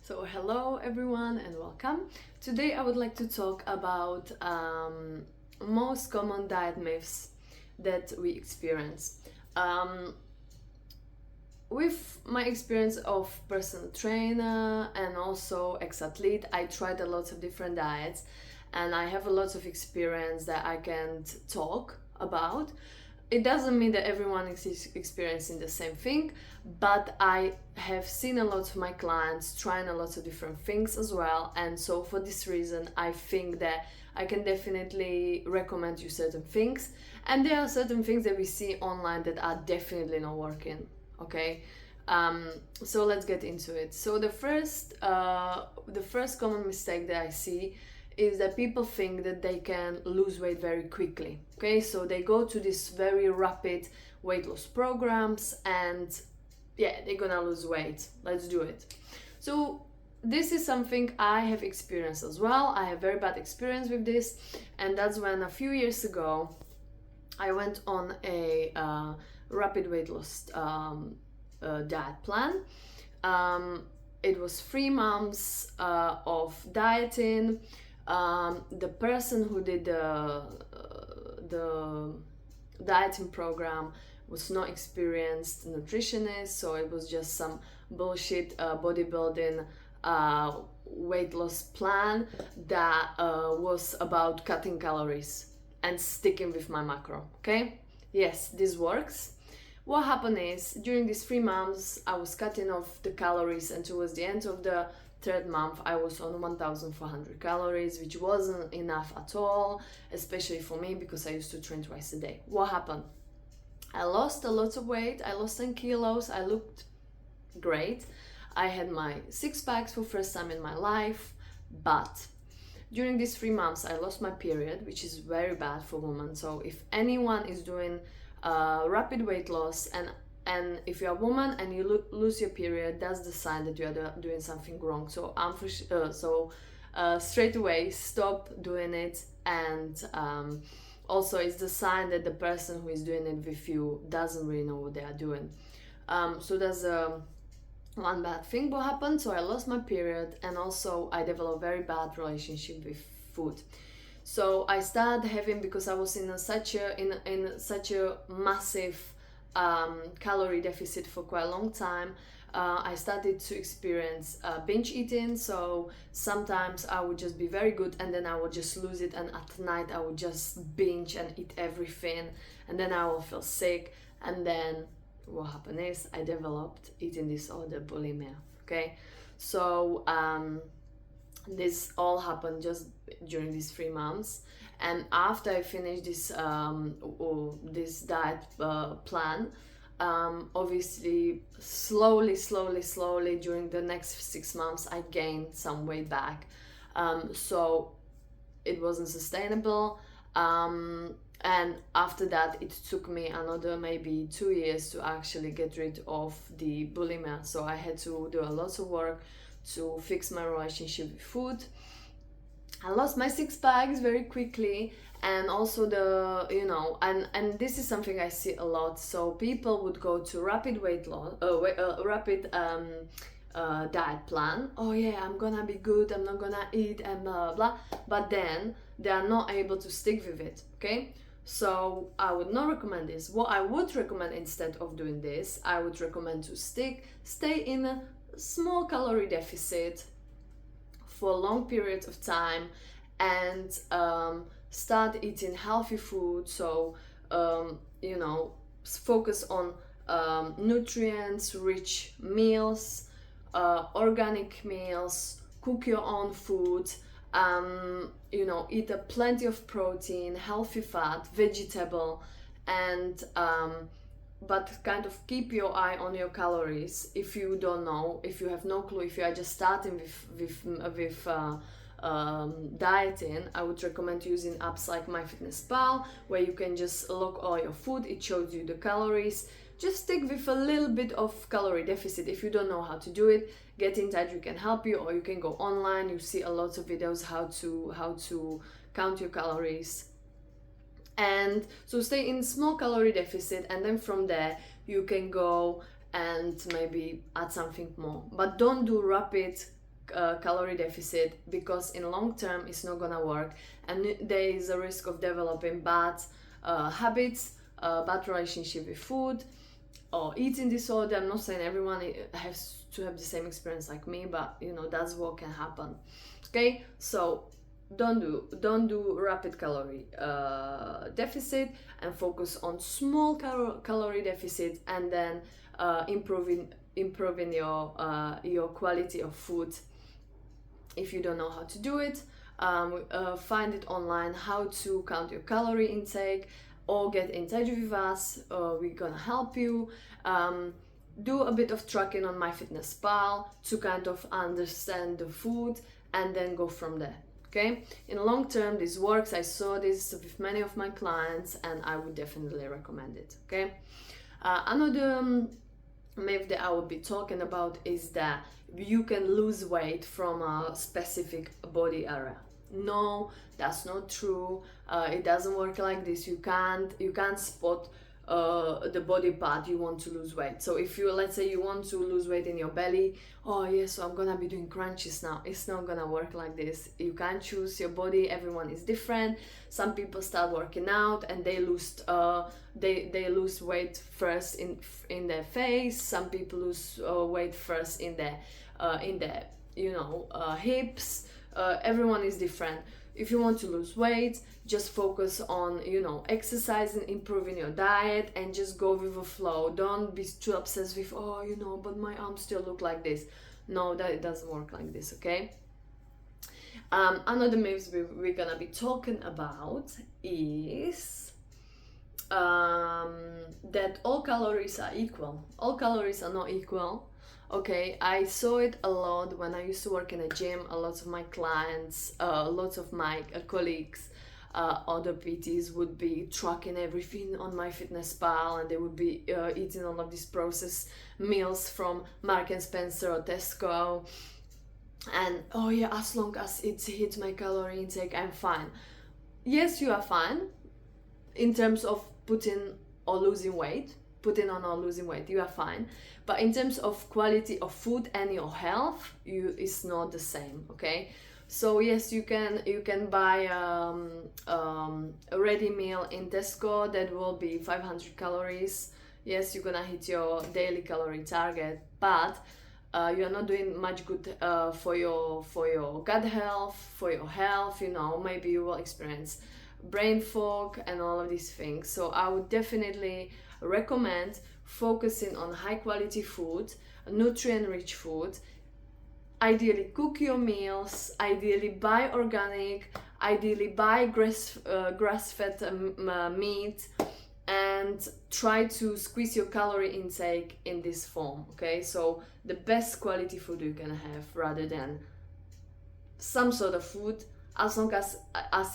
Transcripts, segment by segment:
So hello everyone and welcome. Today I would like to talk about most common diet myths that we experience. Um, with my experience of personal trainer and also ex-athlete, I tried a lot of different diets and I have a lot of experience that I can talk about. It doesn't mean that everyone is experiencing the same thing, but I have seen a lot of my clients trying a lot of different things as well, and so for this reason I think that I can definitely recommend you certain things, and there are certain things that we see online that are definitely not working. Okay, so let's get into it. So the first common mistake that I see is that people think that they can lose weight very quickly. Okay, so they go to these very rapid weight loss programs and yeah, they're gonna lose weight. Let's do it. So this is something I have experienced as well. I have very bad experience with this, and that's when a few years ago I went on a rapid weight loss diet plan. It was 3 months of dieting. The person who did the dieting program was not experienced nutritionist, so it was just some bullshit bodybuilding weight loss plan that was about cutting calories and sticking with my macro. Okay, yes, this works. What happened is during these 3 months I was cutting off the calories, and towards the end of the third month I was on 1400 calories, which wasn't enough at all, especially for me because I used to train twice a day. What happened? I lost a lot of weight. I lost 10 kilos. I looked great. I had my six packs for first time in my life, but during these 3 months I lost my period, which is very bad for women. So if anyone is doing rapid weight loss, and if you're a woman and you lose your period, that's the sign that you are doing something wrong. So straight away stop doing it, and also it's the sign that the person who is doing it with you doesn't really know what they are doing. So there's one bad thing what happened. So I lost my period, and also I developed very bad relationship with food. So I started having, because I was in such a massive calorie deficit for quite a long time, I started to experience binge eating. So sometimes I would just be very good and then I would just lose it, and at night I would just binge and eat everything, and then I will feel sick, and then what happened is I developed eating disorder, bulimia. Okay, so this all happened just during these 3 months, and after I finished this diet plan, obviously slowly during the next 6 months I gained some weight back. So it wasn't sustainable, and after that it took me another maybe 2 years to actually get rid of the bulimia. So I had to do a lot of work to fix my relationship with food. I lost my six packs very quickly, and also and this is something I see a lot. So people would go to rapid weight loss, rapid diet plan. Oh yeah, I'm gonna be good, I'm not gonna eat and blah blah, but then they are not able to stick with it. Okay, so I would not recommend this. What I would recommend instead of doing this, I would recommend to stay in a small calorie deficit for long periods of time, and start eating healthy food. So focus on nutrients rich meals, organic meals, cook your own food, eat plenty of protein, healthy fat, vegetable, and but kind of keep your eye on your calories. If you don't know, if you have no clue, if you are just starting with dieting, I would recommend using apps like MyFitnessPal, where you can just log all your food. It shows you the calories. Just stick with a little bit of calorie deficit. If you don't know how to do it, get in touch, we can help you, or you can go online. You see a lot of videos how to count your calories. And so stay in small calorie deficit, and then from there you can go and maybe add something more, but don't do rapid calorie deficit, because in long term it's not gonna work, and there is a risk of developing bad habits, bad relationship with food, or eating disorder. I'm not saying everyone has to have the same experience like me, but you know, that's what can happen. Okay, so don't do rapid calorie deficit, and focus on small calorie deficit, and then improving your quality of food. If you don't know how to do it, find it online how to count your calorie intake, or get in touch with us. We're gonna help you. Do a bit of tracking on MyFitnessPal to kind of understand the food, and then go from there. Okay, in the long term this works. I saw this with many of my clients, and I would definitely recommend it. Okay, another myth that I will be talking about is that you can lose weight from a specific body area. No, that's not true. It doesn't work like this. You can't spot the body part you want to lose weight. So if you, let's say you want to lose weight in your belly, oh yeah, so I'm gonna be doing crunches now. It's not gonna work like this. You can't choose your body. Everyone is different. Some people start working out and they lose weight first in their face. Some people lose weight first in their hips. Everyone is different. If you want to lose weight, just focus on, exercising, improving your diet, and just go with the flow. Don't be too obsessed with, but my arms still look like this. No, that it doesn't work like this, okay? Another myth we're gonna be talking about is that all calories are equal. All calories are not equal. Okay, I saw it a lot when I used to work in a gym. A lot of my clients, lots of my colleagues, other PTs would be tracking everything on MyFitnessPal, and they would be eating all of these processed meals from Mark and Spencer or Tesco. And oh yeah, as long as it hits my calorie intake, I'm fine. Yes, you are fine in terms of putting on or losing weight, you are fine. But in terms of quality of food and your health, it's not the same, okay? So yes, you can buy a ready meal in Tesco that will be 500 calories. Yes, you're gonna hit your daily calorie target, but you are not doing much good for your gut health, for your health. Maybe you will experience brain fog and all of these things. So I would definitely recommend focusing on high quality food, nutrient rich food. Ideally cook your meals, ideally buy organic, ideally buy grass-fed meat, and try to squeeze your calorie intake in this form, okay? So the best quality food you can have, rather than some sort of food, as long as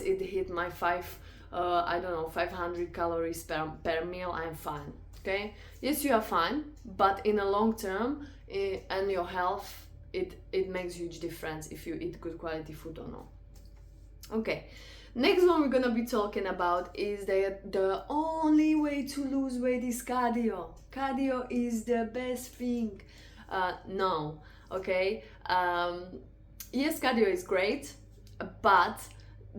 it hit my 500 calories per meal, I'm fine. Okay, yes, you are fine, but in the long term, and your health, it makes huge difference if you eat good quality food or not. Okay, next one we're gonna be talking about is that the only way to lose weight is cardio. Cardio is the best thing. No, okay. Yes, cardio is great, but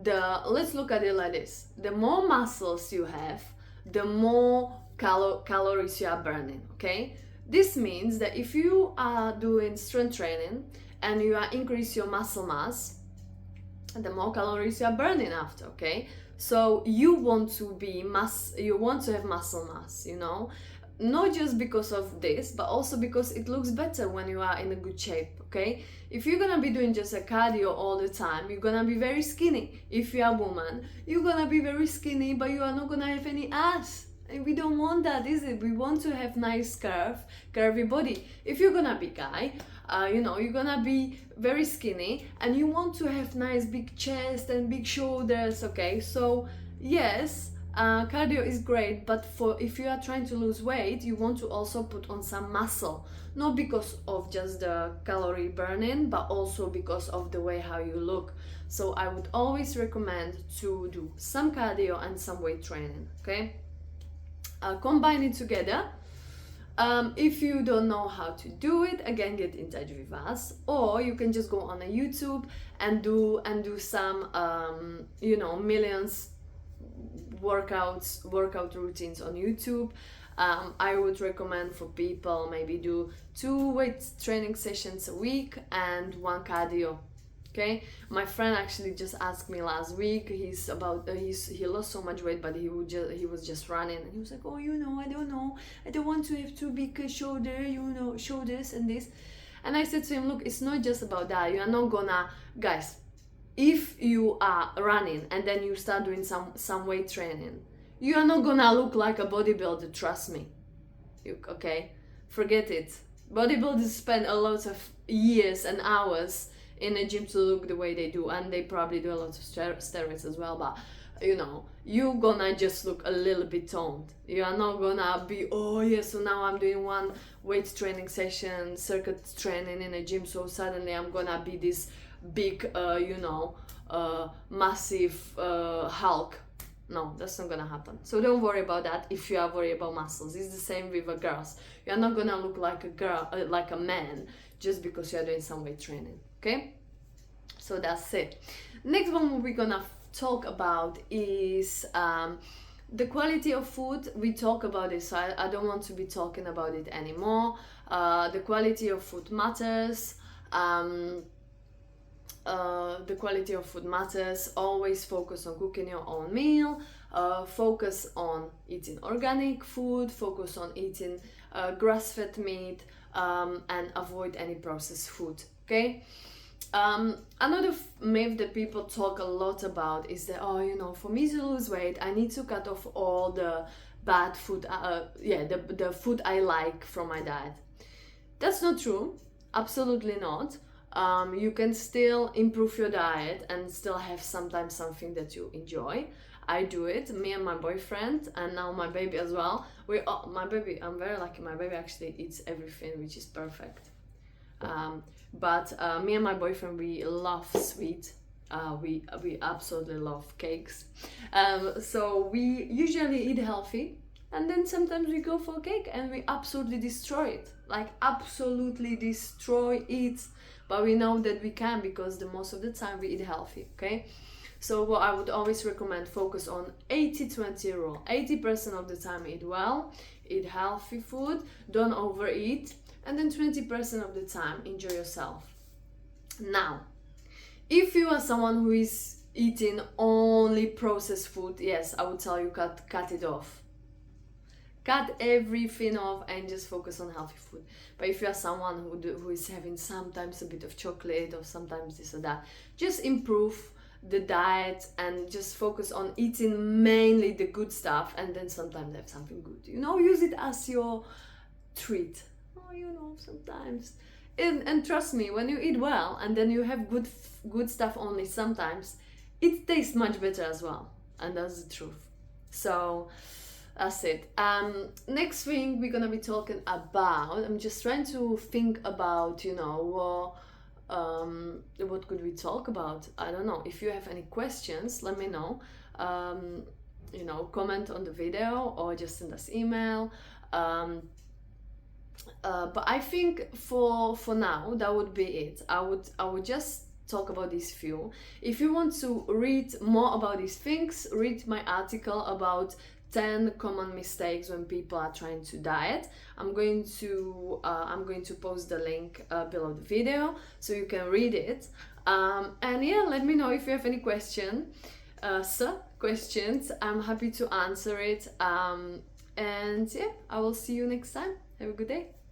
let's look at it like this: the more muscles you have, the more calories you are burning. Okay, this means that if you are doing strength training and you are increase your muscle mass, the more calories you are burning after. Okay, so you want to have muscle mass, not just because of this, but also because it looks better when you are in a good shape. Okay, if you're gonna be doing just a cardio all the time, you're gonna be very skinny. If you're a woman, you're gonna be very skinny, but you are not gonna have any ass. And we don't want that, is it? We want to have nice curvy body. If you're gonna be guy, you're gonna be very skinny and you want to have nice big chest and big shoulders. Okay, so yes, cardio is great, but if you are trying to lose weight, you want to also put on some muscle, not because of just the calorie burning, but also because of the way how you look. So I would always recommend to do some cardio and some weight training. Okay, combine it together. If you don't know how to do it, again, get in touch with us, or you can just go on a YouTube and do some millions workout routines on YouTube. I would recommend for people maybe do 2 weight training sessions a week and 1 cardio. Okay, my friend actually just asked me last week. He lost so much weight, but he was just running, and he was like, oh, I don't know, I don't want to have too big a shoulders and this. And I said to him, look, it's not just about that. You are not gonna, guys, if you are running and then you start doing some weight training, you are not gonna look like a bodybuilder, trust me. Okay, forget it. Bodybuilders spend a lot of years and hours in a gym to look the way they do, and they probably do a lot of steroids as well, but you're gonna just look a little bit toned. You are not gonna be, oh yeah, so now I'm doing 1 weight training session, circuit training in a gym, so suddenly I'm gonna be this big massive Hulk. No, that's not gonna happen. So don't worry about that if you are worried about muscles. It's the same with the girls. You're not gonna look like a girl, like a man, just because you are doing some weight training. Okay, so that's it. Next one we're gonna talk about is the quality of food. We talk about it, so I don't want to be talking about it anymore. The quality of food matters. The quality of food matters. Always focus on cooking your own meal. Focus on eating organic food. Focus on eating grass-fed meat, and avoid any processed food. Okay. Another myth that people talk a lot about is that, for me to lose weight, I need to cut off all the bad food, the food I like from my diet. That's not true. Absolutely not. You can still improve your diet and still have sometimes something that you enjoy. I do it, me and my boyfriend, and now my baby as well. I'm very lucky, my baby actually eats everything, which is perfect. But me and my boyfriend, we love sweet. We absolutely love cakes. So we usually eat healthy, and then sometimes we go for cake and we absolutely destroy it. Like absolutely destroy it. But we know that we can, because the most of the time we eat healthy. Okay. So what I would always recommend, focus on 80-20 rule. 80% of the time eat well, eat healthy food, don't overeat, and then 20% of the time enjoy yourself. Now, if you are someone who is eating only processed food, yes, I would tell you cut it off. Cut everything off and just focus on healthy food. But if you are someone who is having sometimes a bit of chocolate or sometimes this or that, just improve the diet and just focus on eating mainly the good stuff, and then sometimes have something good. Use it as your treat. Sometimes. And trust me, when you eat well and then you have good stuff only sometimes, it tastes much better as well. And that's the truth. So that's it. Next thing we're gonna be talking about, I'm just trying to think about, what could we talk about? I don't know. If you have any questions, let me know. Comment on the video or just send us email. But I think for now that would be it. I would just talk about these few. If you want to read more about these things, read my article about 10 common mistakes when people are trying to diet. I'm going to post the link below the video so you can read it. And yeah, let me know if you have any questions. I'm happy to answer it. And yeah, I will see you next time. Have a good day.